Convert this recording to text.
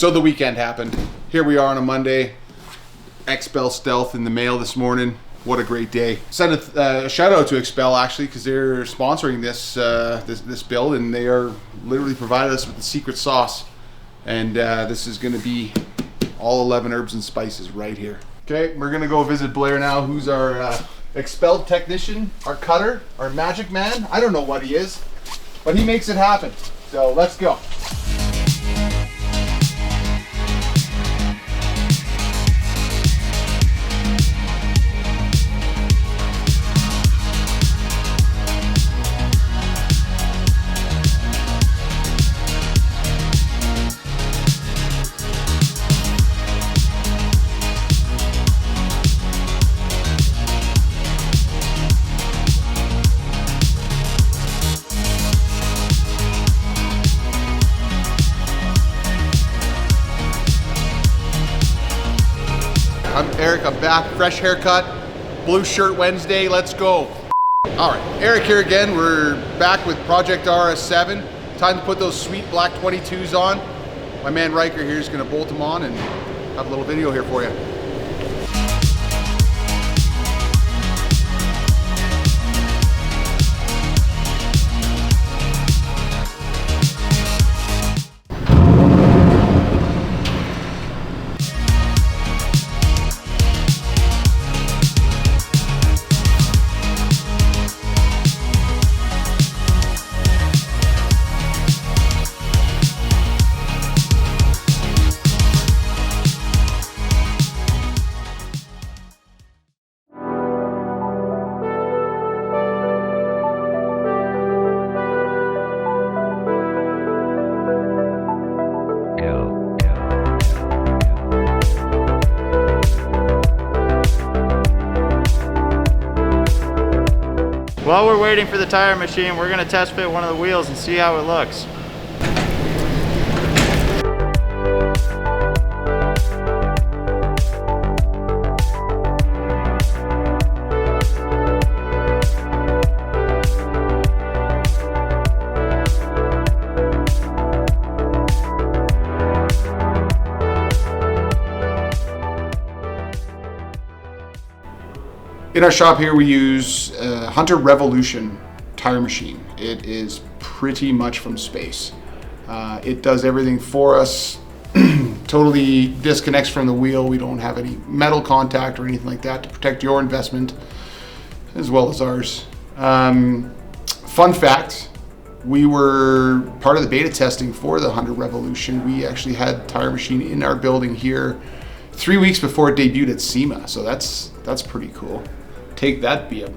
So the weekend happened. Here we are on a Monday. XPEL Stealth in the mail this morning. What a great day. Send a shout out to XPEL actually, because they're sponsoring this this build, and they are literally provided us with the secret sauce. And this is going to be all 11 herbs and spices right here. Okay, we're going to go visit Blair now, who's our XPEL technician, our cutter, our magic man. I don't know what he is, but he makes it happen. So let's go. I'm Eric, I'm back, fresh haircut, blue shirt Wednesday, let's go. All right, Eric here again. We're back with Project RS7. Time to put those sweet black 22s on. My man Riker here is gonna bolt them on and have a little video here for you. While we're waiting for the tire machine, we're gonna test fit one of the wheels and see how it looks. In our shop here, we use Hunter Revolution tire machine. It is pretty much from space. It does everything for us, totally disconnects from the wheel. We don't have any metal contact or anything like that to protect your investment as well as ours. Fun fact, we were part of the beta testing for the Hunter Revolution. We actually had tire machine in our building here 3 weeks before it debuted at SEMA, so that's pretty cool. Take that, be a